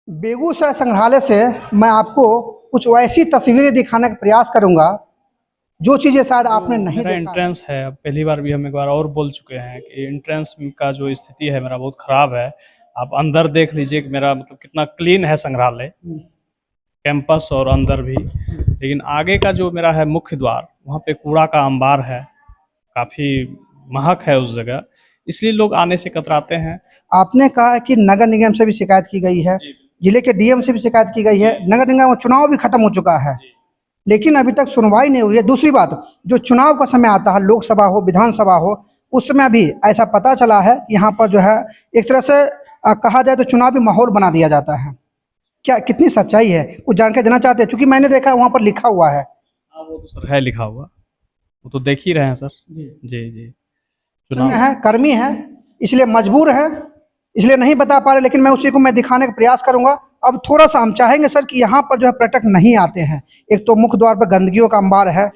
बेगूसराय संग्रहालय से मैं आपको कुछ वैसी तस्वीरें दिखाने का प्रयास करूंगा जो चीज़ें शायद आपने नहीं मेरा देखा है। एंट्रेंस है। अब पहली बार भी हम एक बार और बोल चुके हैं कि एंट्रेंस का जो स्थिति है मेरा बहुत ख़राब है। आप अंदर देख लीजिए कि मेरा मतलब कितना क्लीन है संग्रहालय, कैंपस और अंदर भी। लेकिन आगे का जो मेरा है मुख्य द्वार, वहाँ पे कूड़ा का अंबार है, काफ़ी महक है उस जगह, इसलिए लोग आने से कतराते हैं। आपने कहा है कि नगर निगम से भी शिकायत की गई है, जिले के डीएम से भी शिकायत की गई है, नगर निगम का चुनाव भी खत्म हो चुका है, लेकिन अभी तक सुनवाई नहीं हुई है। दूसरी बात, जो चुनाव का समय आता है, लोकसभा हो विधानसभा हो, उस समय भी ऐसा पता चला है कि यहाँ पर जो है एक तरह से कहा जाए तो चुनावी माहौल बना दिया जाता है। क्या कितनी सच्चाई है, कुछ जानकारी देना चाहते हैं? क्योंकि मैंने देखा वहाँ पर लिखा हुआ है। हाँ, वो तो सर है लिखा हुआ, वो तो देख ही रहे हैं सर। जी जी। में चुनाव है, कर्मी है, इसलिए मजबूर है, इसलिए नहीं बता पा रहे, लेकिन मैं उसी को मैं दिखाने का प्रयास करूंगा। अब थोड़ा सा हम चाहेंगे सर कि यहाँ पर जो है पर्यटक नहीं आते हैं। एक तो मुख्य द्वार पर गंदगियों का अंबार है,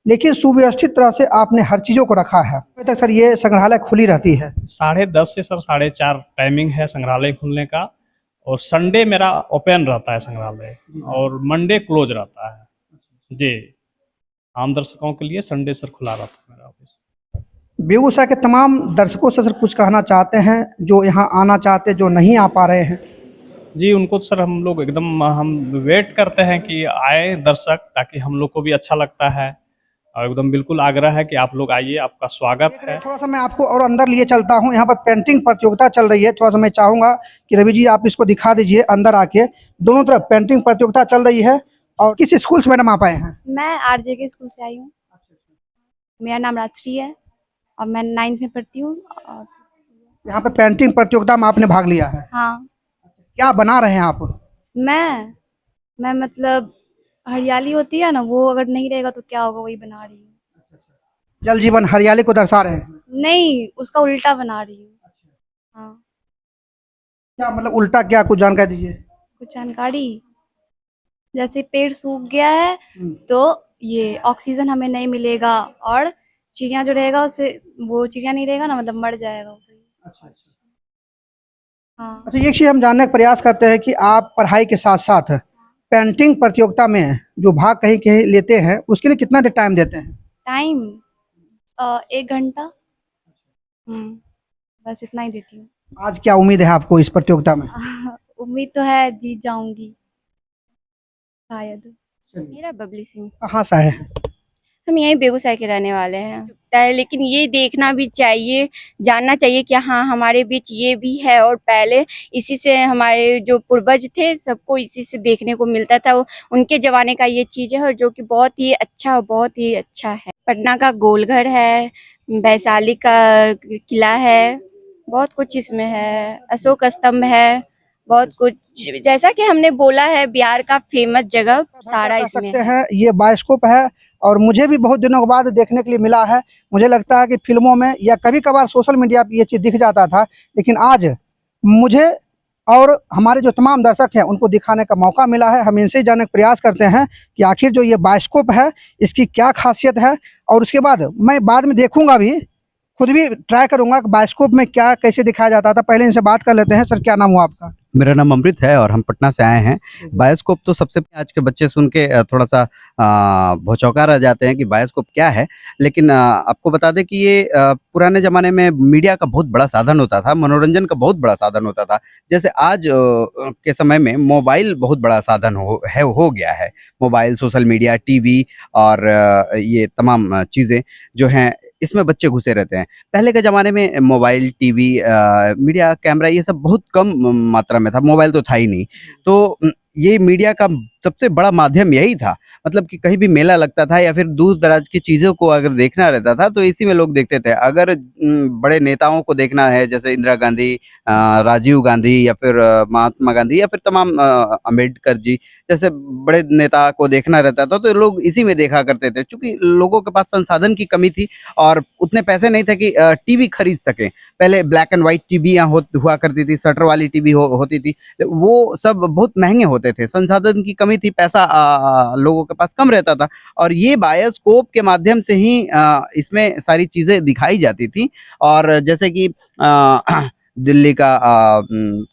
लेकिन सुव्यवस्थित तरह से आपने हर चीज़ों को रखा है। अभी तक सर ये संग्रहालय खुली रहती है? 10:30 से सर 4:30 टाइमिंग है संग्रहालय खुलने का, और संडे मेरा ओपन रहता है संग्रहालय, और मंडे क्लोज रहता है। जी, आम दर्शकों के लिए संडे सर खुला रहता है मेरा ऑफिस। बेगूसराय के तमाम दर्शकों से सर कुछ कहना चाहते हैं जो यहाँ आना चाहते, जो नहीं आ पा रहे हैं? जी, उनको तो सर हम लोग एकदम हम वेट करते हैं कि आए दर्शक, ताकि हम लोग को भी अच्छा लगता है, और एकदम बिल्कुल आग्रह है कि आप लोग आइए, आपका स्वागत है। थोड़ा सा मैं आपको और अंदर लिए चलता हूँ। यहाँ पर पेंटिंग प्रतियोगिता चल रही है। थोड़ा सा मैं चाहूंगा कि रवि जी आप इसको दिखा दीजिए अंदर आके। दोनों तरफ पेंटिंग प्रतियोगिता चल रही है। और किस स्कूल से मैडम आप आए हैं? मैं आरजे के स्कूल से आई हूँ। मेरा नाम राजश्री है और मैं 9th में पढ़ती हूँ। और यहाँ पे पेंटिंग प्रतियोगिता में आपने भाग लिया है, हाँ, क्या बना रहे हैं आप? मैं मतलब हरियाली होती है ना, वो अगर नहीं रहेगा तो क्या होगा, वही बना रही हूँ। जल जीवन हरियाली को दर्शा रहे हैं? नहीं, उसका उल्टा बना रही हूँ। हाँ, क्या मतलब उल्टा, क्या कुछ जानकारी दीजिए। कुछ जानकारी, जैसे पेड़ सूख गया है तो ये ऑक्सीजन हमें नहीं मिलेगा, और चिड़िया जो रहेगा उससे, वो चिड़िया नहीं रहेगा ना, मतलब मर जाएगा वो। हाँ, अच्छा, एक चीज हम जानने का प्रयास करते हैं कि आप पढ़ाई के साथ साथ पेंटिंग प्रतियोगिता में जो भाग कहीं कहीं लेते हैं, उसके लिए कितना टाइम देते हैं? टाइम 1 घंटा। बस इतना ही देती हूँ। आज क्या उम्मीद है आपको इस प्रतियोगिता में? उम्मीद तो है जीत जाऊंगी शायद। मेरा बबली सिंह। कहाँ से है? हम यहीं बेगूसराय के रहने वाले हैं। लेकिन ये देखना भी चाहिए, जानना चाहिए कि हाँ, हमारे बीच ये भी है, और पहले इसी से हमारे जो पूर्वज थे सबको इसी से देखने को मिलता था। उनके जमाने का ये चीज़ है, और जो कि बहुत ही अच्छा, बहुत ही अच्छा है। पटना का गोलघर है, वैशाली का किला है, बहुत कुछ इसमें है, अशोक स्तंभ है, बहुत कुछ। जैसा कि हमने बोला है, बिहार का फेमस जगह सारा कह इसमें सकते है। हैं ये बायोस्कोप है, और मुझे भी बहुत दिनों के बाद देखने के लिए मिला है। मुझे लगता है कि फिल्मों में या कभी कभार सोशल मीडिया पर ये चीज़ दिख जाता था, लेकिन आज मुझे और हमारे जो तमाम दर्शक हैं उनको दिखाने का मौका मिला है। हम इनसे जानने का प्रयास करते हैं कि आखिर जो ये बायोस्कोप है इसकी क्या खासियत है, और उसके बाद मैं बाद में देखूंगा भी, खुद भी ट्राई करूंगा कि बायोस्कोप में क्या कैसे दिखाया जाता था। पहले इनसे बात कर लेते हैं। सर, क्या नाम हुआ आपका? मेरा नाम अमृत है और हम पटना से आए हैं। बायोस्कोप तो सबसे आज के बच्चे सुन के थोड़ा सा भौचौका रह जाते हैं कि बायोस्कोप क्या है, लेकिन आपको बता दें कि ये पुराने ज़माने में मीडिया का बहुत बड़ा साधन होता था, मनोरंजन का बहुत बड़ा साधन होता था। जैसे आज के समय में मोबाइल बहुत बड़ा साधन हो गया है। मोबाइल, सोशल मीडिया, टीवी और ये तमाम चीज़ें जो हैं इसमें बच्चे घुसे रहते हैं। पहले के ज़माने में मोबाइल, टीवी, मीडिया, कैमरा ये सब बहुत कम मात्रा में था, मोबाइल तो था ही नहीं। तो ये मीडिया का सबसे बड़ा माध्यम यही था। मतलब कि कहीं भी मेला लगता था या फिर दूर-दराज की चीज़ों को अगर देखना रहता था तो इसी में लोग देखते थे। अगर बड़े नेताओं को देखना है, जैसे इंदिरा गांधी, राजीव गांधी या फिर महात्मा गांधी या फिर तमाम अम्बेडकर जी जैसे बड़े नेता को देखना रहता था तो लोग इसी में देखा करते थे। चूँकि लोगों के पास संसाधन की कमी थी और उतने पैसे नहीं थे कि टीवी खरीद सकें। पहले ब्लैक एंड व्हाइट टीवियाँ हुआ करती थी, शटर वाली टीवी होती थी। वो सब बहुत महँगे होते थे, संसाधन की कमी थी, पैसा लोगों के पास कम रहता था, और ये बायोस्कोप के माध्यम से ही इसमें सारी चीज़ें दिखाई जाती थी। और जैसे कि दिल्ली का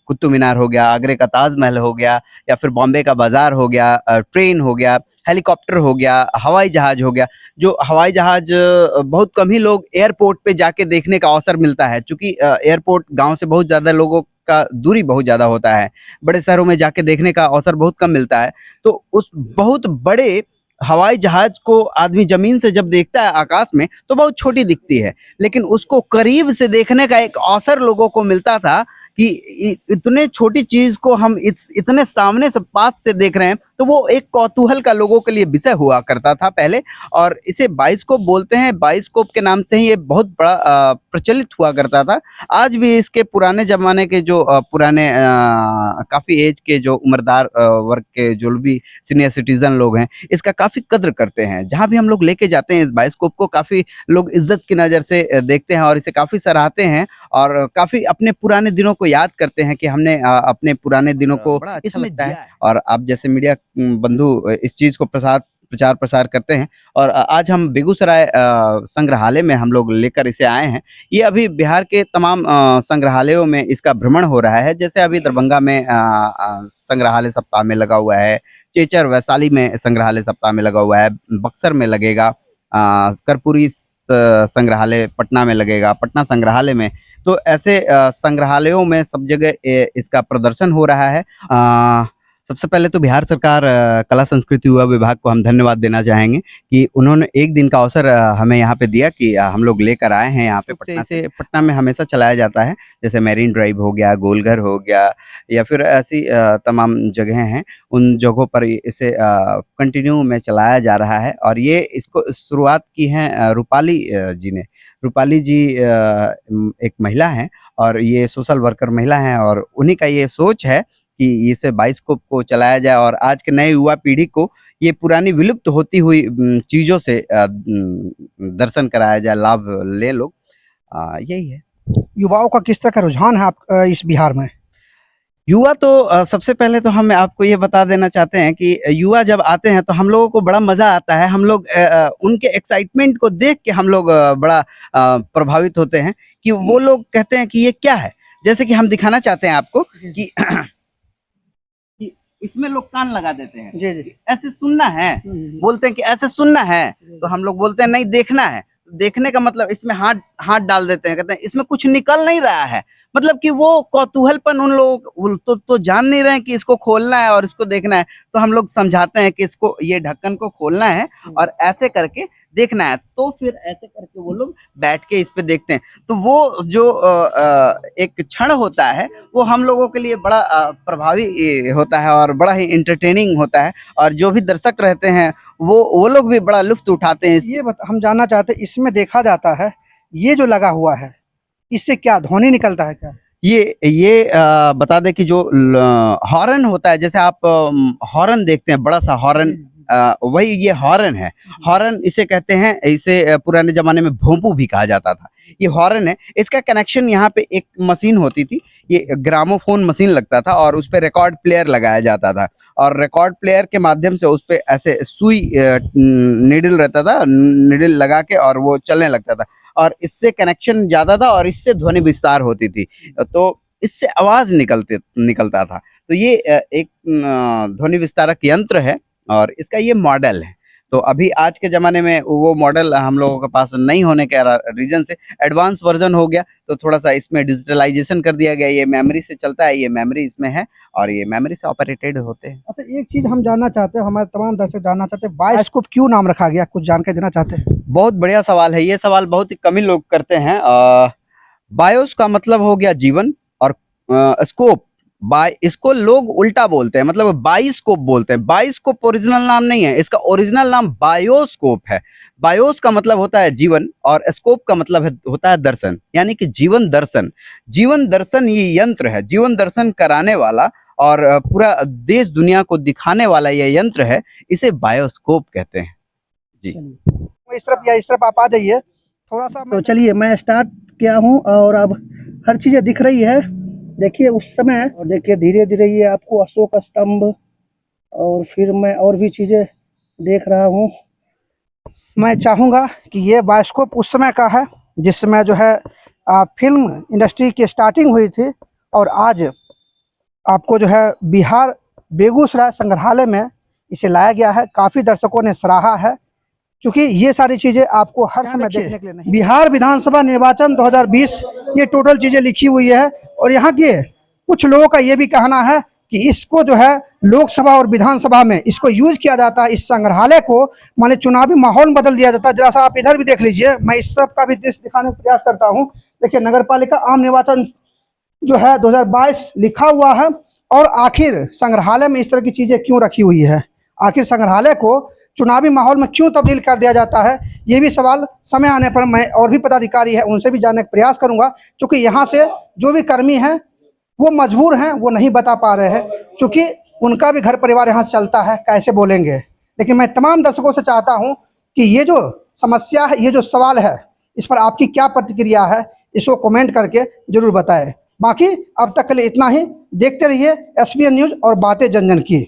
कुतुब मीनार हो गया, आगरे का ताजमहल हो गया, या फिर बॉम्बे का बाजार हो गया, ट्रेन हो गया, हेलीकॉप्टर हो गया, हवाई जहाज हो गया। जो हवाई जहाज बहुत कम ही लोग एयरपोर्ट पे जाके देखने का अवसर मिलता है, क्योंकि एयरपोर्ट गांव से बहुत ज़्यादा लोगों का दूरी बहुत ज़्यादा होता है, बड़े शहरों में जाके देखने का अवसर बहुत कम मिलता है। तो उस बहुत बड़े हवाई जहाज को आदमी जमीन से जब देखता है आकाश में तो बहुत छोटी दिखती है, लेकिन उसको करीब से देखने का एक अवसर लोगों को मिलता था कि इतने छोटी चीज को हम इतने सामने से पास से देख रहे हैं, तो वो एक कौतूहल का लोगों के लिए विषय हुआ करता था पहले। और इसे बाइस्कोप बोलते हैं, बाइस्कोप के नाम से ही ये बहुत बड़ा प्रचलित हुआ करता था। आज भी इसके पुराने जमाने के जो पुराने काफी एज के जो उम्रदार वर्ग के जो भी सीनियर सिटीजन लोग हैं, इसका काफी कद्र करते हैं। जहां भी हम लोग लेके जाते हैं इस बाइस्कोप को, काफी लोग इज्जत की नजर से देखते हैं और इसे काफी सराहते हैं और काफी अपने पुराने दिनों को याद करते हैं कि हमने अपने पुराने दिनों को इसमें दिया है। और आप जैसे मीडिया बंधु इस चीज को प्रचार प्रसार करते हैं। और आज हम बेगूसराय संग्रहालय में हम लोग लेकर इसे आए हैं। ये अभी बिहार के तमाम संग्रहालयों में इसका भ्रमण हो रहा है। जैसे अभी दरभंगा में संग्रहालय सप्ताह में लगा हुआ है, चेचर वैशाली में संग्रहालय सप्ताह में लगा हुआ है, बक्सर में लगेगा, कर्पूरी संग्रहालय पटना में लगेगा, पटना संग्रहालय में। तो ऐसे संग्रहालयों में सब जगह इसका प्रदर्शन हो रहा है। सबसे पहले तो बिहार सरकार कला संस्कृति युवा विभाग को हम धन्यवाद देना चाहेंगे कि उन्होंने एक दिन का अवसर हमें यहाँ पे दिया कि हम लोग लेकर आए हैं यहाँ पे पटना से। पटना में हमेशा चलाया जाता है, जैसे मैरीन ड्राइव हो गया, गोलघर हो गया, या फिर ऐसी तमाम जगहें हैं, उन जगहों पर इसे कंटिन्यू में चलाया जा रहा है। और ये इसको शुरुआत की है रूपाली जी ने। रूपाली जी एक महिला हैं और ये सोशल वर्कर महिला हैं, और उन्हीं का ये सोच है कि इसे बाइस्कोप को चलाया जाए और आज के नए युवा पीढ़ी को ये पुरानी विलुप्त होती हुई चीज़ों से दर्शन कराया जाए, लाभ ले लोग। यही है। युवाओं का किस तरह का रुझान है आप इस बिहार में? युवा तो सबसे पहले तो हम आपको ये बता देना चाहते हैं कि युवा जब आते हैं तो हम लोगों को बड़ा मज़ा आता है। हम लोग उनके एक्साइटमेंट को देख के हम लोग बड़ा प्रभावित होते हैं कि वो लोग कहते हैं कि ये क्या है। जैसे कि हम दिखाना चाहते हैं आपको कि इसमें लोग कान लगा देते हैं, जी जी, ऐसे सुनना है, बोलते हैं कि ऐसे सुनना है, तो हम लोग बोलते हैं नहीं देखना है। देखने का मतलब इसमें हाथ डाल देते हैं, कहते हैं इसमें कुछ निकल नहीं रहा है। मतलब कि वो कौतूहलपन उन लोग तो जान नहीं रहे हैं कि इसको खोलना है और इसको देखना है। तो हम लोग समझाते हैं कि इसको ये ढक्कन को खोलना है और ऐसे करके देखना है, तो फिर ऐसे करके वो लोग बैठ के इस पे देखते हैं। तो वो जो एक क्षण होता है वो हम लोगों के लिए बड़ा प्रभावी होता है और बड़ा ही इंटरटेनिंग होता है। और जो भी दर्शक रहते हैं वो लोग भी बड़ा लुत्फ उठाते हैं। ये हम जानना चाहते हैं, इसमें देखा जाता है ये जो लगा हुआ है इससे क्या ध्वनि निकलता है क्या? ये बता दें कि जो हॉर्न होता है, जैसे आप हॉर्न देखते हैं, बड़ा सा हॉर्न, वही ये हॉर्न है। हॉर्न इसे कहते हैं, इसे पुराने जमाने में भोंपू भी कहा जाता था। ये हॉर्न है। इसका कनेक्शन यहाँ पे एक मशीन होती थी, ये ग्रामोफोन मशीन लगता था और उस पे रिकॉर्ड प्लेयर लगाया जाता था। और रिकॉर्ड प्लेयर के माध्यम से उस पे ऐसे सुई नीडल रहता था, नीडल लगा के और वो चलने लगता था और इससे कनेक्शन ज़्यादा था और इससे ध्वनि विस्तार होती थी, तो इससे आवाज़ निकलता था। तो ये एक ध्वनि विस्तारक यंत्र है और इसका ये मॉडल है। तो अभी आज के ज़माने में वो मॉडल हम लोगों के पास नहीं होने के रीज़न से एडवांस वर्जन हो गया, तो थोड़ा सा इसमें डिजिटलाइजेशन कर दिया गया। ये मेमोरी से चलता है, ये मेमोरी इसमें है और ये मेमोरी से ऑपरेटेड होते हैं। अच्छा, एक चीज़ हम जानना चाहते हैं, हमारे तमाम दर्शक जानना चाहते हैं, बाइस्कोप क्यों नाम रखा गया, कुछ जानकारी देना चाहते हैं? बहुत बढ़िया सवाल है। ये सवाल बहुत ही कम ही लोग करते हैं। बायोस का मतलब हो गया जीवन और स्कोप, इसको लोग उल्टा बोलते हैं, मतलब बाइस्कोप बोलते हैं। बाइस्कोप ओरिजिनल नाम नहीं है, इसका ओरिजिनल नाम बायोस्कोप है। बायोस का मतलब होता है जीवन और स्कोप का मतलब होता है दर्शन, यानी कि जीवन दर्शन। जीवन दर्शन ये यंत्र है, जीवन दर्शन कराने वाला और पूरा देश दुनिया को दिखाने वाला ये यंत्र है, इसे बायोस्कोप कहते हैं जी। इस तरफ आप आ जाइए थोड़ा सा। तो चलिए मैं स्टार्ट किया हूँ और अब हर चीज़ें दिख रही है। देखिए उस समय, और देखिए धीरे धीरे ये आपको अशोक स्तंभ और फिर मैं और भी चीज़ें देख रहा हूँ। मैं चाहूँगा कि ये बाइस्कोप उस समय का है जिस समय जो है फिल्म इंडस्ट्री की स्टार्टिंग हुई थी और आज आपको जो है बिहार बेगूसराय संग्रहालय में इसे लाया गया है। काफ़ी दर्शकों ने सराहा है, क्योंकि ये सारी चीज़ें आपको हर समय देखने के लिए नहीं। बिहार विधानसभा निर्वाचन 2020 ये टोटल चीज़ें लिखी हुई है और यहाँ के कुछ लोगों का ये भी कहना है कि इसको जो है लोकसभा और विधानसभा में इसको यूज किया जाता है, इस संग्रहालय को माने चुनावी माहौल बदल दिया जाता है। जरा सा आप इधर भी देख लीजिए, मैं इस तरफ का भी दृश्य दिखाने का प्रयास करता हूँ। देखिए नगर पालिका आम निर्वाचन जो है 2022 लिखा हुआ है और आखिर संग्रहालय में इस तरह की चीज़ें क्यों रखी हुई है, आखिर संग्रहालय को चुनावी माहौल में क्यों तब्दील कर दिया जाता है, ये भी सवाल समय आने पर मैं और भी पदाधिकारी है उनसे भी जानने का प्रयास करूंगा, क्योंकि यहाँ से जो भी कर्मी हैं वो मजबूर हैं, वो नहीं बता पा रहे हैं, क्योंकि उनका भी घर परिवार यहाँ से चलता है, कैसे बोलेंगे। लेकिन मैं तमाम दर्शकों से चाहता हूँ कि ये जो समस्या है, ये जो सवाल है, इस पर आपकी क्या प्रतिक्रिया है, इसको कमेंट करके जरूर बताएं। बाकी अब तक के लिए इतना ही। देखते रहिए SBN न्यूज़ और बातें जन जन की।